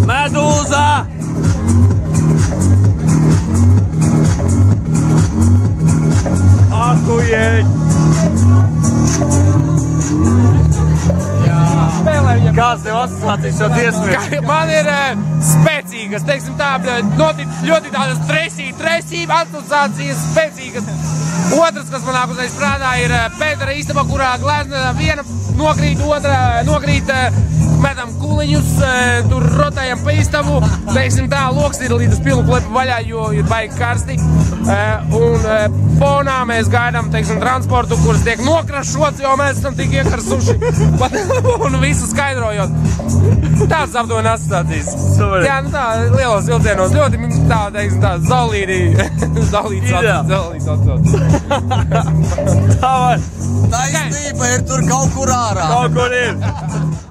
Medūza! Akujeļ! Kāds tev asociācijas šo dziesmu? Man ir spēcīgas, teiksim tā, ļoti tādas tresība asociācijas spēcīgas. Otrs, kas man nāk uzreiz prātā, ir Pētera istaba, kurā glezna viena nokrīt, otra nokrīt, metam kuliņus, tur rotējam pa istabu. Teiksim tā, loks ir līdz pilnu klepu vaļā, jo ir baigi karsti. Un fonā mēs gaidām, teiksim, transportu, kurš tiek nokrašots, jo mēs esam tik iekarsuši pa telefonu visu skaidrojot. Tāds aptuveni asociācijas. Jā, nu tā, lielos vilcienos ļoti tā, teiksim tā, zolīts atsauc. Tā vai? Taisnība ir tur kaut kur ārā. Kaut kur ir.